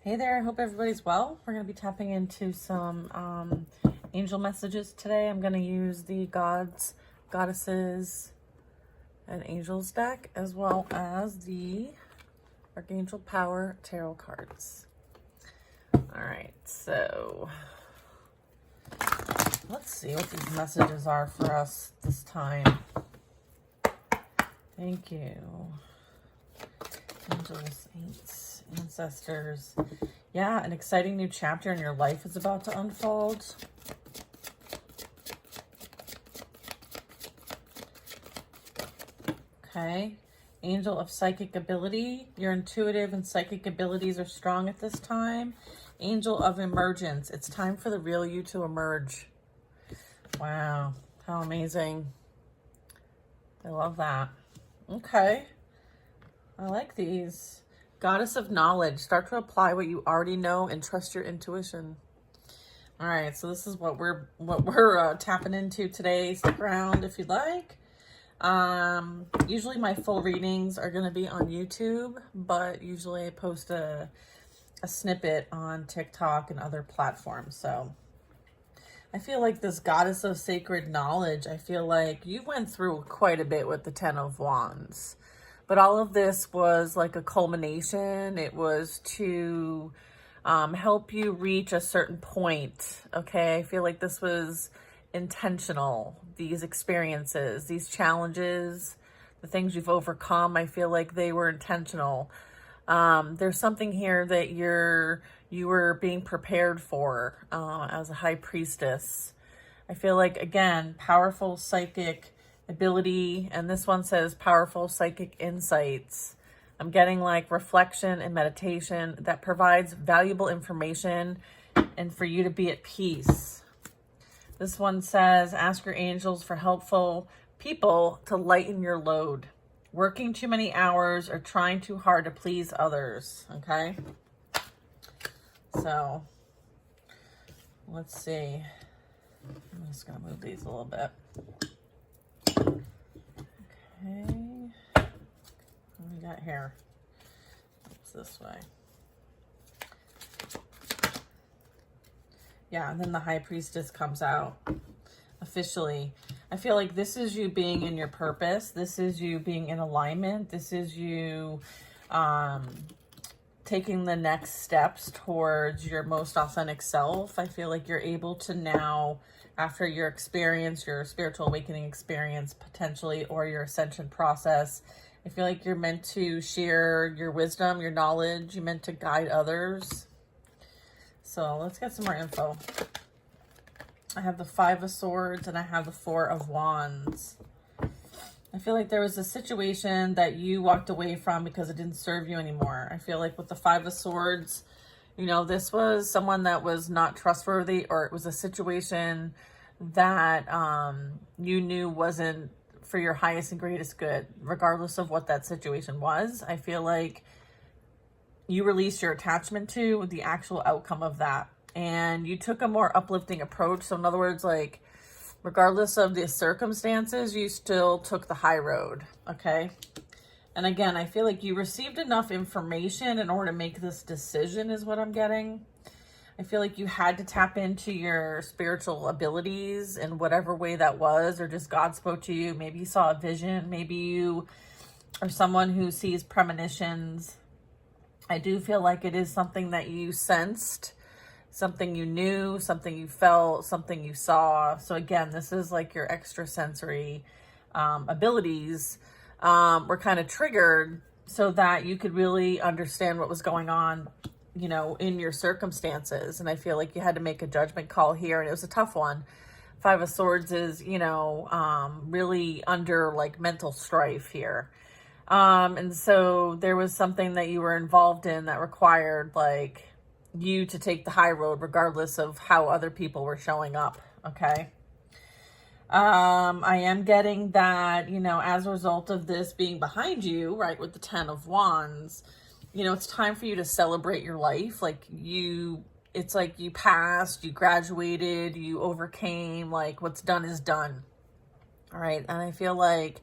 Hey there, I hope everybody's well. We're going to be tapping into some angel messages today. I'm going to use the Gods, Goddesses, and Angels deck, as well as the Archangel Power Tarot cards. All right, so let's see what these messages are for us this time. Thank you. Angels, saints, ancestors. Yeah, an exciting new chapter in your life is about to unfold. Okay. Angel of psychic ability. Your intuitive and psychic abilities are strong at this time. Angel of emergence. It's time for the real you to emerge. Wow. How amazing. I love that. Okay. I like these. Goddess of knowledge. Start to apply what you already know and trust your intuition. All right, so this is what we're tapping into today. Stick around if you'd like. Usually my full readings are going to be on YouTube, but usually I post a snippet on TikTok and other platforms. So I feel like this goddess of sacred knowledge, I feel like you went through quite a bit with the Ten of Wands. But all of this was like a culmination. It was to help you reach a certain point, okay? I feel like this was intentional. These experiences, these challenges, the things you've overcome, I feel like they were intentional. There's something here that you were being prepared for as a high priestess. I feel like, again, powerful psychic ability, and this one says powerful psychic insights. I'm getting like reflection and meditation that provides valuable information and for you to be at peace. This one says ask your angels for helpful people to lighten your load. Working too many hours or trying too hard to please others. Okay, so let's see. I'm just gonna move these a little bit. Okay, what do we got here? It's this way. Yeah, and then the High Priestess comes out officially. I feel like this is you being in your purpose. This is you being in alignment. This is you taking the next steps towards your most authentic self. I feel like you're able to now, after your experience, your spiritual awakening experience potentially, or your ascension process, I feel like you're meant to share your wisdom, your knowledge. You're meant to guide others. So let's get some more info. I have the Five of Swords and I have the Four of Wands. I feel like there was a situation that you walked away from because it didn't serve you anymore. I feel like with the Five of Swords, you know, this was someone that was not trustworthy, or it was a situation that you knew wasn't for your highest and greatest good, regardless of what that situation was. I feel like you released your attachment to the actual outcome of that, and you took a more uplifting approach. So in other words, like, regardless of the circumstances, you still took the high road, okay? And again, I feel like you received enough information in order to make this decision is what I'm getting. I feel like you had to tap into your spiritual abilities in whatever way that was, or just God spoke to you. Maybe you saw a vision. Maybe you are someone who sees premonitions. I do feel like it is something that you sensed, something you knew, something you felt, something you saw. So again, this is like your extrasensory abilities were kind of triggered so that you could really understand what was going on, you know, in your circumstances. And I feel like you had to make a judgment call here, and it was a tough one. Five of Swords is, you know, really under like mental strife here. And so there was something that you were involved in that required like you to take the high road, regardless of how other people were showing up. Okay. I am getting that, you know, as a result of this being behind you, right, with the Ten of Wands, you know, it's time for you to celebrate your life. Like it's like you passed, you graduated, you overcame, like what's done is done. All right. And I feel like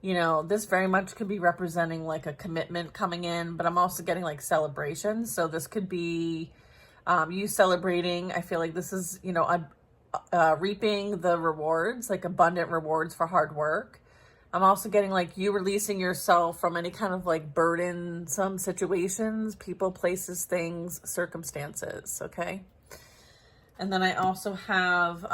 You know, this very much could be representing like a commitment coming in, but I'm also getting like celebrations. So this could be you celebrating. I feel like this is, you know, reaping the rewards, like abundant rewards for hard work. I'm also getting like you releasing yourself from any kind of like burdensome situations, people, places, things, circumstances. Okay. And then I also have,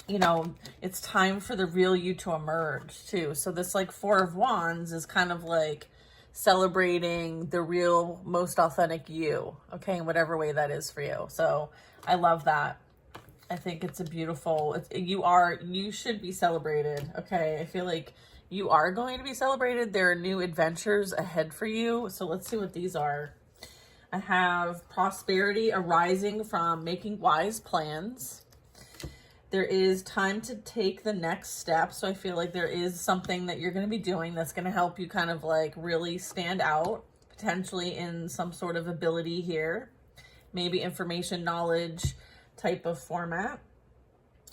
you know, it's time for the real you to emerge too. So this like Four of Wands is kind of like celebrating the real, most authentic you. Okay. In whatever way that is for you. So I love that. I think it's a beautiful, you should be celebrated. Okay. I feel like you are going to be celebrated. There are new adventures ahead for you. So let's see what these are. I have prosperity arising from making wise plans. There is time to take the next step. So I feel like there is something that you're going to be doing that's going to help you kind of like really stand out, potentially in some sort of ability here. Maybe information, knowledge type of format.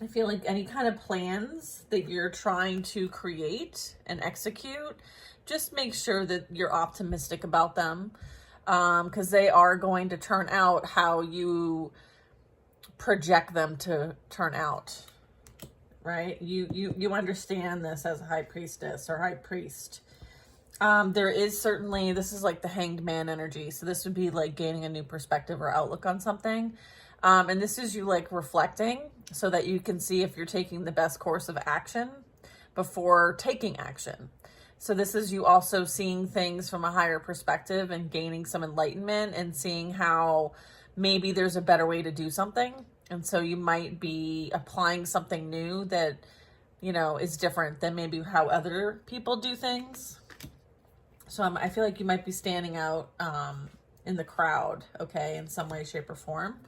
I feel like any kind of plans that you're trying to create and execute, just make sure that you're optimistic about them, because they are going to turn out how you project them to turn out, right? You understand this as a high priestess or high priest. There is certainly, this is like the Hanged Man energy. So this would be like gaining a new perspective or outlook on something. And this is you like reflecting so that you can see if you're taking the best course of action before taking action. So this is you also seeing things from a higher perspective and gaining some enlightenment and seeing how maybe there's a better way to do something. And so you might be applying something new that, you know, is different than maybe how other people do things. So I feel like you might be standing out in the crowd, okay, in some way, shape, or form.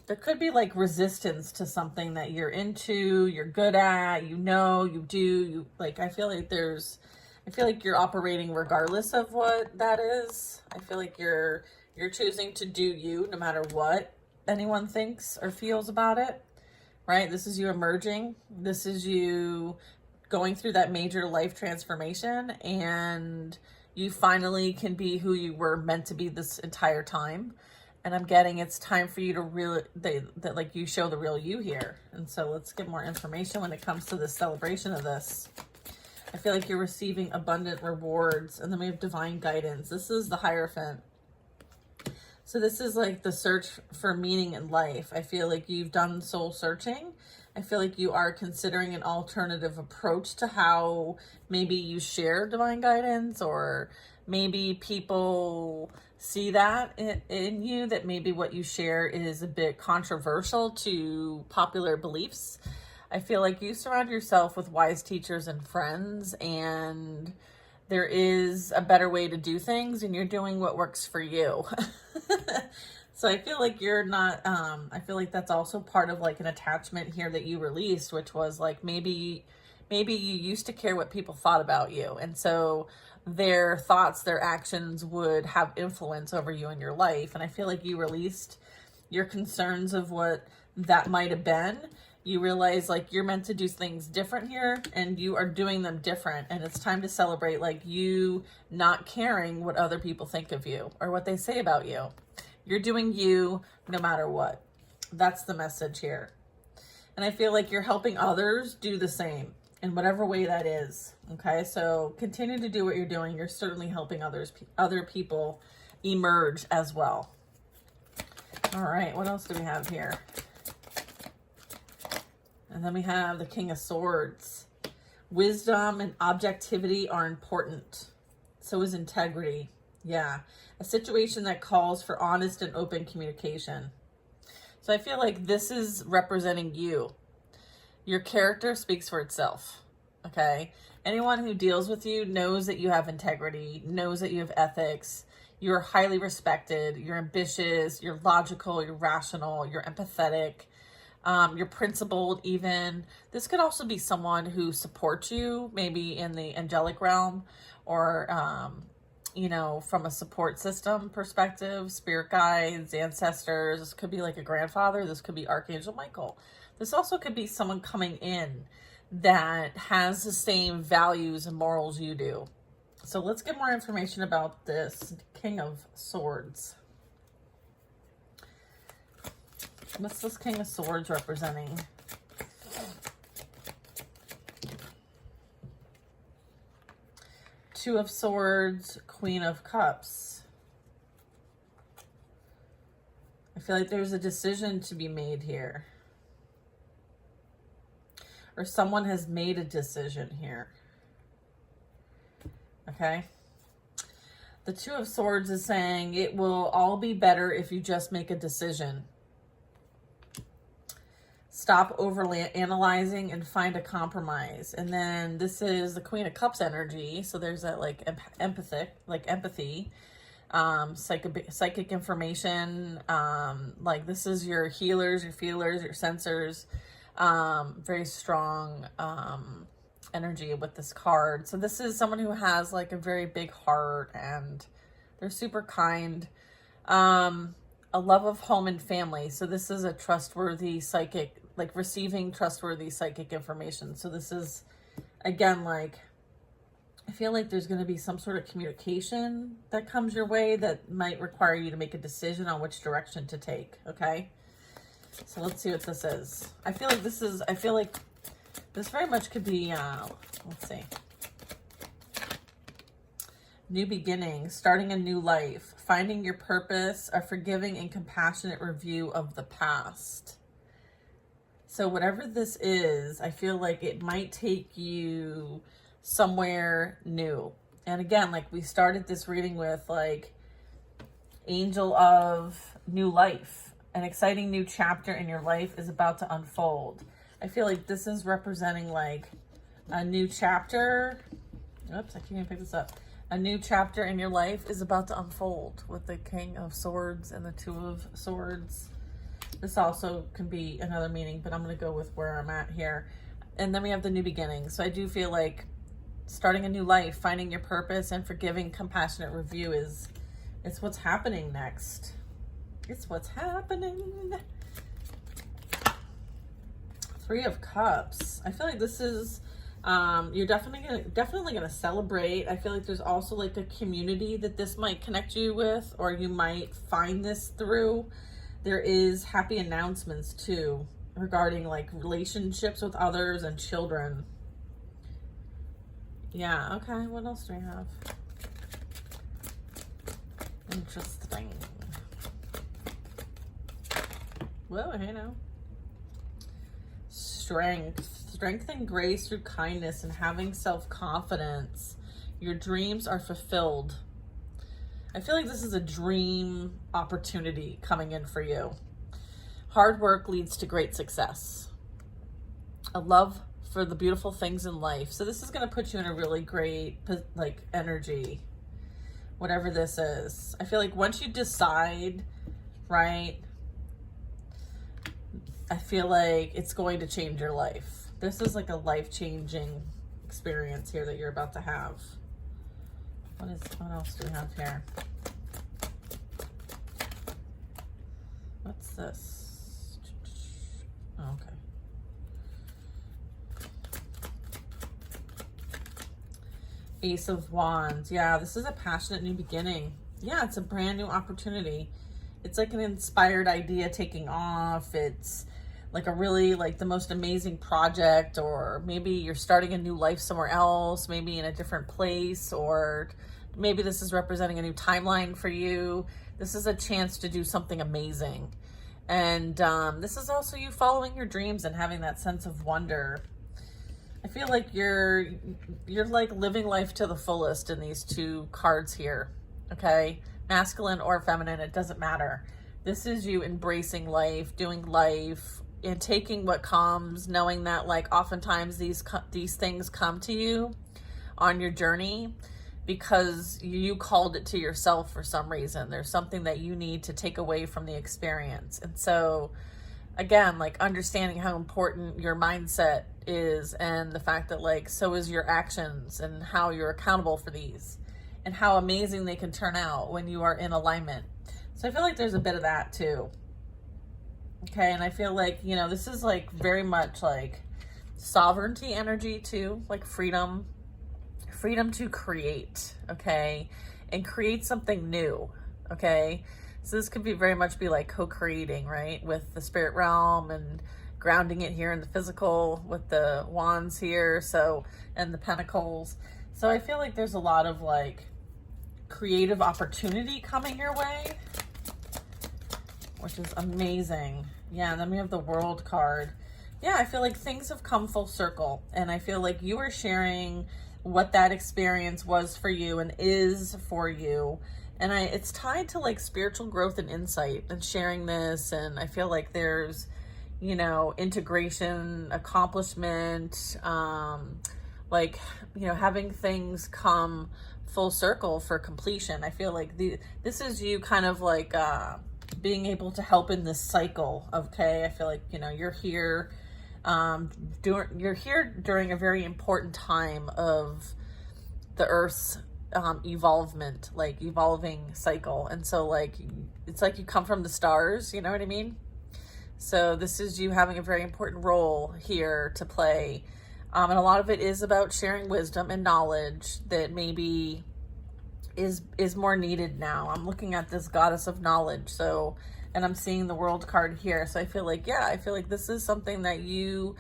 There could be like resistance to something that you're into, you're good at, you know, you do, you like, I feel like you're operating regardless of what that is. I feel like you're choosing to do you no matter what anyone thinks or feels about it, right? This is you emerging. This is you going through that major life transformation, and you finally can be who you were meant to be this entire time. And I'm getting it's time for you to really, that like you show the real you here. And so let's get more information when it comes to the celebration of this. I feel like you're receiving abundant rewards. And then we have divine guidance. This is the Hierophant. So this is like the search for meaning in life. I feel like you've done soul searching. I feel like you are considering an alternative approach to how maybe you share divine guidance, or maybe people see that in you, that maybe what you share is a bit controversial to popular beliefs. I feel like you surround yourself with wise teachers and friends, and there is a better way to do things, and you're doing what works for you. So I feel like you're not, I feel like that's also part of like an attachment here that you released, which was like, maybe you used to care what people thought about you. And so their thoughts, their actions would have influence over you in your life. And I feel like you released your concerns of what that might have been. You realize like you're meant to do things different here, and you are doing them different. And it's time to celebrate like you not caring what other people think of you or what they say about you. You're doing you no matter what. That's the message here. And I feel like you're helping others do the same in whatever way that is. Okay, so continue to do what you're doing. You're certainly helping other people emerge as well. All right, what else do we have here? And then we have the King of Swords. Wisdom and objectivity are important. So is integrity. Yeah, a situation that calls for honest and open communication. So I feel like this is representing you. Your character speaks for itself, okay? Anyone who deals with you knows that you have integrity, knows that you have ethics. You're highly respected, you're ambitious, you're logical, you're rational, you're empathetic, you're principled even. This could also be someone who supports you, maybe in the angelic realm, or you know, from a support system perspective, spirit guides, ancestors. This could be like a grandfather. This could be Archangel Michael. This also could be someone coming in that has the same values and morals you do. So let's get more information about this King of Swords. What's this King of Swords representing? Two of Swords, Queen of Cups. I feel like there's a decision to be made here. Or someone has made a decision here. Okay? The Two of Swords is saying it will all be better if you just make a decision. Stop overly analyzing and find a compromise. And then this is the Queen of Cups energy. So there's that like empathy, psychic information. Like this is your healers, your feelers, your sensors. Very strong energy with this card. So this is someone who has like a very big heart and they're super kind. A love of home and family. So this is a trustworthy psychic, like receiving trustworthy psychic information. So this is, again, like, I feel like there's going to be some sort of communication that comes your way that might require you to make a decision on which direction to take. Okay. So let's see what this is. I feel like this very much could be, let's see. New beginning, starting a new life, finding your purpose, a forgiving and compassionate review of the past. So whatever this is, I feel like it might take you somewhere new. And again, like we started this reading with like angel of new life. An exciting new chapter in your life is about to unfold. I feel like this is representing like a new chapter. Oops, I can't even pick this up. A new chapter in your life is about to unfold with the King of Swords and the Two of Swords. This also can be another meaning, but I'm going to go with where I'm at here. And then we have the new beginning. So I do feel like starting a new life, finding your purpose, and forgiving, compassionate review it's what's happening next. It's what's happening. Three of Cups. I feel like this is you're definitely gonna celebrate. I feel like there's also like a community that this might connect you with, or you might find this through. There is happy announcements too regarding like relationships with others and children. Yeah, okay, what else do we have? Interesting. Well, hey now. Strength and grace through kindness and having self-confidence. Your dreams are fulfilled. I feel like this is a dream opportunity coming in for you. Hard work leads to great success. A love for the beautiful things in life. So this is going to put you in a really great like energy, whatever this is. I feel like once you decide, right, I feel like it's going to change your life. This is like a life-changing experience here that you're about to have. What else do we have here? What's this? Oh, okay. Ace of Wands. Yeah, this is a passionate new beginning. Yeah, it's a brand new opportunity. It's like an inspired idea taking off. It's like a really like the most amazing project, or maybe you're starting a new life somewhere else, maybe in a different place, or maybe this is representing a new timeline for you. This is a chance to do something amazing. And this is also you following your dreams and having that sense of wonder. I feel like you're like living life to the fullest in these two cards here. Okay? Masculine or feminine, it doesn't matter. This is you embracing life, doing life, and taking what comes, knowing that like oftentimes these things come to you on your journey because you called it to yourself for some reason. There's something that you need to take away from the experience. And so again, like understanding how important your mindset is, and the fact that like so is your actions and how you're accountable for these, and how amazing they can turn out when you are in alignment. So I feel like there's a bit of that too. Okay, and I feel like, you know, this is like very much like sovereignty energy too, like freedom to create, okay, and create something new, okay. So this could be very much be like co-creating, right, with the spirit realm and grounding it here in the physical with the wands here, so, and the pentacles. So I feel like there's a lot of like creative opportunity coming your way, which is amazing. Yeah, and then we have the World card. Yeah, I feel like things have come full circle, and I feel like you are sharing what that experience was for you and is for you. And it's tied to like spiritual growth and insight and sharing this. And I feel like there's, you know, integration, accomplishment, like, you know, having things come full circle for completion. I feel like this is you kind of like being able to help in this cycle. Okay, I feel like, you know, you're here during a very important time of the Earth's evolvement, like evolving cycle. And so like it's like you come from the stars, you know what I mean? So this is you having a very important role here to play, and a lot of it is about sharing wisdom and knowledge that maybe is more needed now. I'm looking at this goddess of knowledge, so, and I'm seeing the World card here. So I feel like, yeah, I feel like this is something that you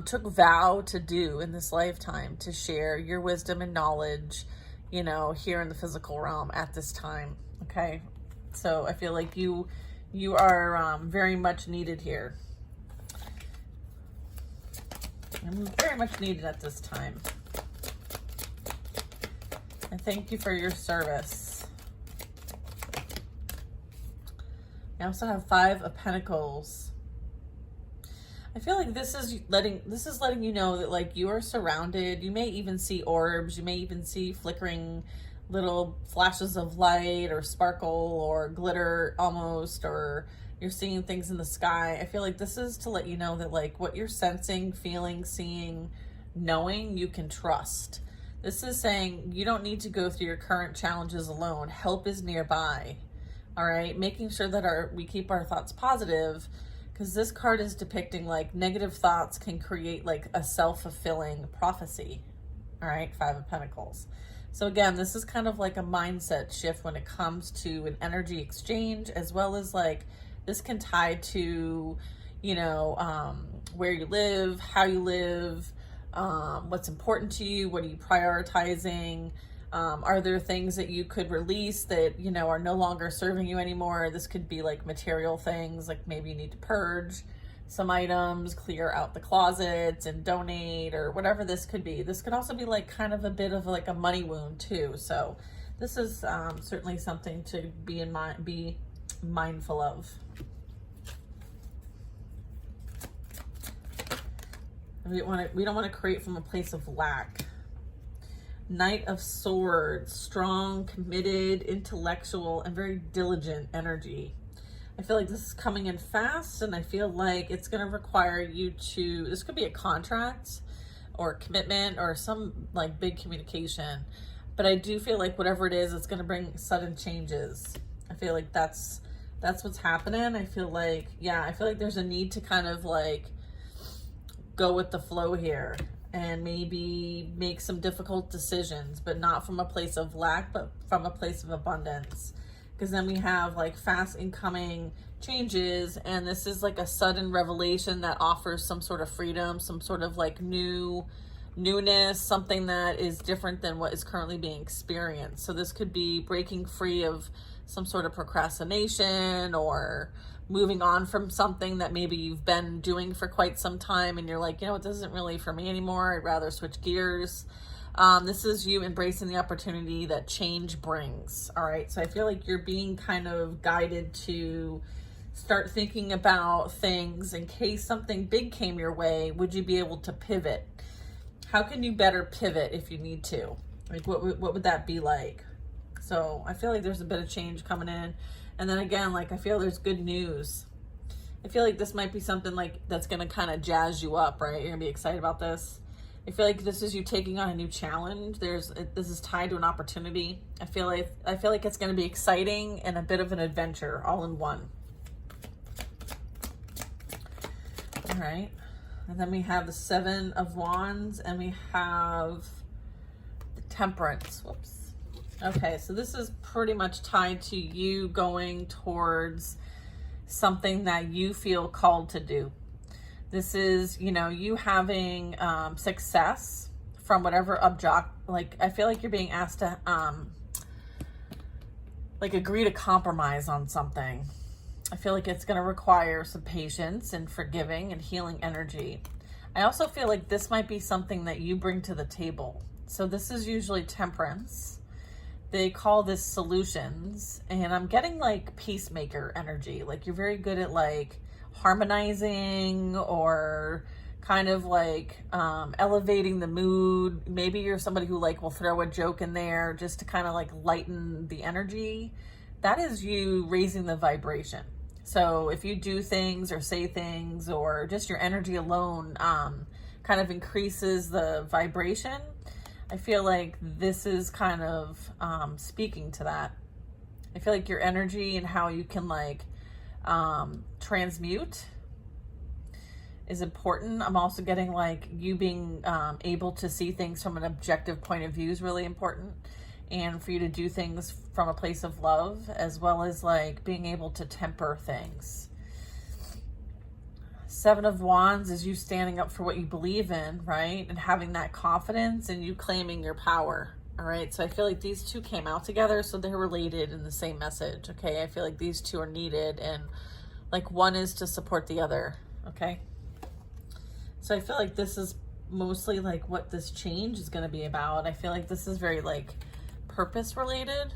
took vow to do in this lifetime, to share your wisdom and knowledge, you know, here in the physical realm at this time. Okay, so I feel like you are very much needed here. I'm very much needed at this time. And thank you for your service. I also have 5 of Pentacles. I feel like this is letting you know that like you are surrounded. You may even see orbs. You may even see flickering little flashes of light or sparkle or glitter almost, or you're seeing things in the sky. I feel like this is to let you know that like what you're sensing, feeling, seeing, knowing, you can trust. This is saying you don't need to go through your current challenges alone. Help is nearby. All right, making sure that we keep our thoughts positive, because this card is depicting like negative thoughts can create like a self-fulfilling prophecy. All right, 5 of Pentacles. So again, this is kind of like a mindset shift when it comes to an energy exchange, as well as like this can tie to, you know, where you live, how you live, what's important to you, what are you prioritizing, are there things that you could release that, you know, are no longer serving you anymore. This could be like material things, like maybe you need to purge some items, clear out the closets and donate, or whatever this could be. This could also be like kind of a bit of like a money wound too. So this is certainly something to be mindful of. We don't want to create from a place of lack. Knight of Swords, strong, committed, intellectual, and very diligent energy. I feel like this is coming in fast, and I feel like it's going to require you to, this could be a contract or commitment or some like big communication, but I do feel like whatever it is, it's going to bring sudden changes. I feel like that's what's happening. I feel like, yeah, I feel like there's a need to kind of like go with the flow here and maybe make some difficult decisions, but not from a place of lack, but from a place of abundance. Because then we have like fast incoming changes, and this is like a sudden revelation that offers some sort of freedom, some sort of like newness, something that is different than what is currently being experienced. So this could be breaking free of some sort of procrastination, or moving on from something that maybe you've been doing for quite some time and you're like, you know, it isn't really for me anymore. I'd rather switch gears. This is you embracing the opportunity that change brings. All right. So I feel like you're being kind of guided to start thinking about things in case something big came your way. Would you be able to pivot? How can you better pivot if you need to? Like what would that be like? So I feel like there's a bit of change coming in. And then again, like I feel there's good news. I feel like this might be something like that's going to kind of jazz you up, right? You're going to be excited about this. I feel like this is you taking on a new challenge. This is tied to an opportunity. I feel like it's going to be exciting and a bit of an adventure all in one. All right. And then we have the Seven of Wands, and we have the Temperance. Whoops. Okay, so this is pretty much tied to you going towards something that you feel called to do. This is, you know, you having success from whatever object. Like, I feel like you're being asked to like agree to compromise on something. I feel like it's going to require some patience and forgiving and healing energy. I also feel like this might be something that you bring to the table. So this is usually Temperance. They call this solutions, and I'm getting like peacemaker energy. Like you're very good at like harmonizing or kind of like elevating the mood. Maybe you're somebody who like will throw a joke in there just to kind of like lighten the energy. That is you raising the vibration. So if you do things or say things or just your energy alone kind of increases the vibration, I feel like this is kind of speaking to that. I feel like your energy and how you can like transmute is important. I'm also getting like you being able to see things from an objective point of view is really important. And for you to do things from a place of love, as well as like being able to temper things. Seven of Wands is you standing up for what you believe in, right? And having that confidence and you claiming your power. All right. So I feel like these two came out together. So they're related in the same message. Okay. I feel like these two are needed and like one is to support the other. Okay. So I feel like this is mostly like what this change is going to be about. I feel like this is very like purpose related.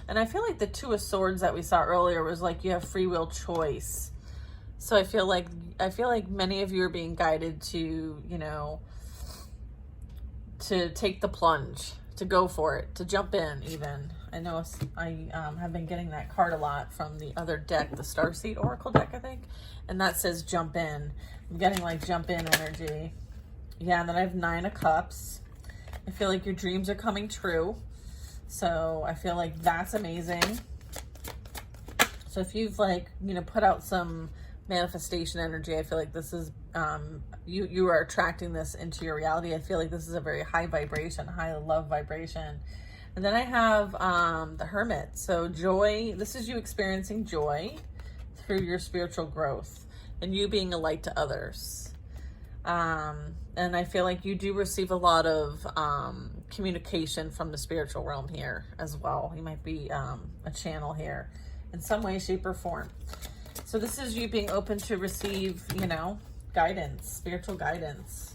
And I feel like the Two of Swords that we saw earlier was like you have free will choice. So I feel like many of you are being guided to, you know, to take the plunge, to go for it, to jump in even. I know I have been getting that card a lot from the other deck, the Starseed Oracle deck, I think. And that says jump in. I'm getting like jump in energy. Yeah, and then I have Nine of Cups. I feel like your dreams are coming true. So I feel like that's amazing. So if you've like, you know, put out some manifestation energy, I feel like this is, you are attracting this into your reality. I feel like this is a very high vibration, high love vibration. And then I have the Hermit. So joy, this is you experiencing joy through your spiritual growth and you being a light to others. And I feel like you do receive a lot of communication from the spiritual realm here as well. You might be a channel here in some way, shape, or form. So this is you being open to receive, you know, guidance, spiritual guidance.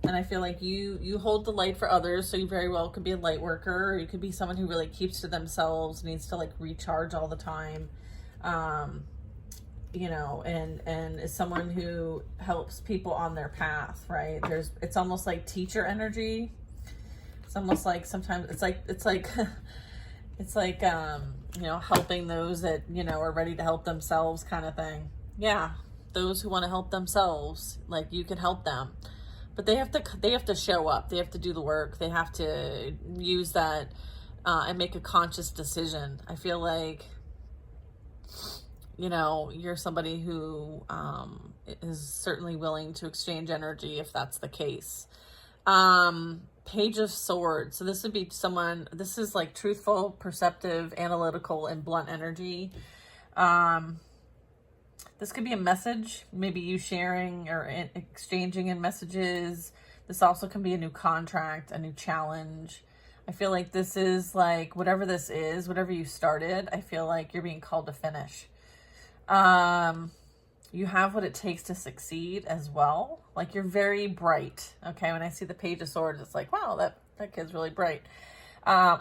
And I feel like you hold the light for others. So you very well could be a light worker, or you could be someone who really keeps to themselves, needs to like recharge all the time. You know, and is someone who helps people on their path, right? It's almost like teacher energy. It's almost like sometimes it's like you know, helping those that, you know, are ready to help themselves kind of thing. Yeah. Those who want to help themselves, like you can help them, but they have to show up. They have to do the work. They have to use that and make a conscious decision. I feel like, you know, you're somebody who is certainly willing to exchange energy if that's the case. Page of Swords. So this would be someone, this is like truthful, perceptive, analytical, and blunt energy. This could be a message, maybe you sharing or exchanging in messages. This also can be a new contract, a new challenge. I feel like this is like, whatever this is, whatever you started, I feel like you're being called to finish. You have what it takes to succeed as well. Like you're very bright. Okay. When I see the Page of Swords, it's like, wow, that kid's really bright.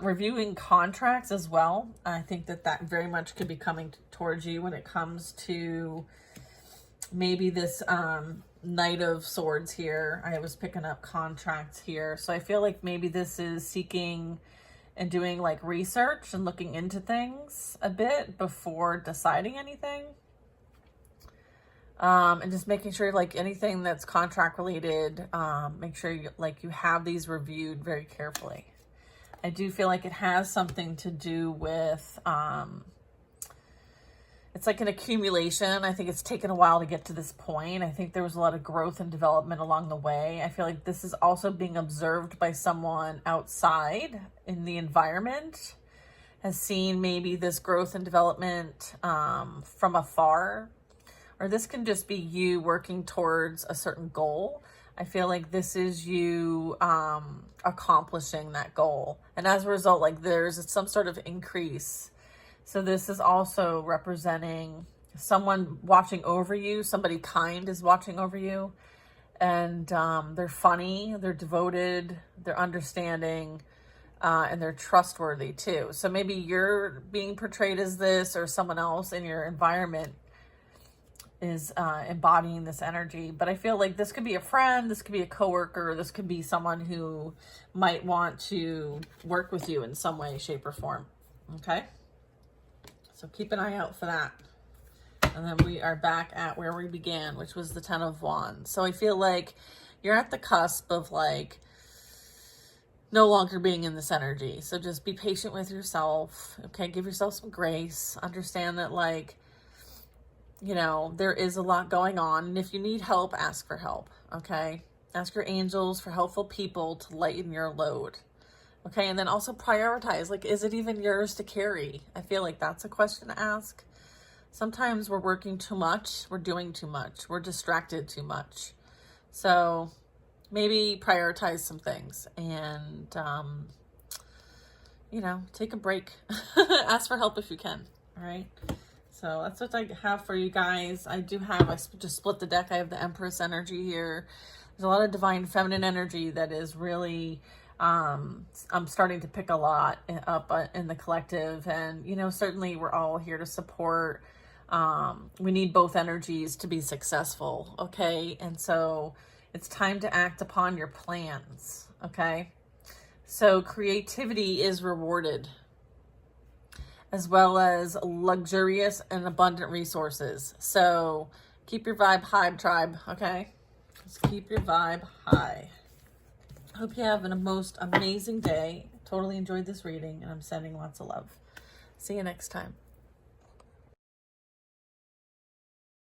Reviewing contracts as well. I think that very much could be coming towards you when it comes to maybe this, Knight of Swords here. I was picking up contracts here. So I feel like maybe this is seeking and doing like research and looking into things a bit before deciding anything. And just making sure like anything that's contract related, make sure you have these reviewed very carefully. I do feel like it has something to do with, it's like an accumulation. I think it's taken a while to get to this point. I think there was a lot of growth and development along the way. I feel like this is also being observed by someone outside in the environment, has seen maybe this growth and development from afar, or this can just be you working towards a certain goal. I feel like this is you accomplishing that goal. And as a result, like there's some sort of increase. So this is also representing someone watching over you. Somebody kind is watching over you. And they're funny, they're devoted, they're understanding, and they're trustworthy too. So maybe you're being portrayed as this, or someone else in your environment is embodying this energy. But I feel like this could be a friend, this could be a coworker, this could be someone who might want to work with you in some way, shape, or form. Okay? So keep an eye out for that. And then we are back at where we began, which was the 10 of Wands. So I feel like you're at the cusp of like no longer being in this energy. So just be patient with yourself. Okay? Give yourself some grace. Understand that like, you know, there is a lot going on. And if you need help, ask for help. Okay? Ask your angels for helpful people to lighten your load. Okay, and then also prioritize. Like, is it even yours to carry? I feel like that's a question to ask. Sometimes we're working too much. We're doing too much. We're distracted too much. So maybe prioritize some things and, you know, take a break. Ask for help if you can. All right. So that's what I have for you guys. I just split the deck. I have the Empress energy here. There's a lot of divine feminine energy that is really... I'm starting to pick a lot up in the collective, and, you know, certainly we're all here to support. We need both energies to be successful. Okay. And so it's time to act upon your plans. Okay. So creativity is rewarded, as well as luxurious and abundant resources. So keep your vibe high, tribe. Okay. Just keep your vibe high. Hope you have a most amazing day. Totally enjoyed this reading, and I'm sending lots of love. See you next time.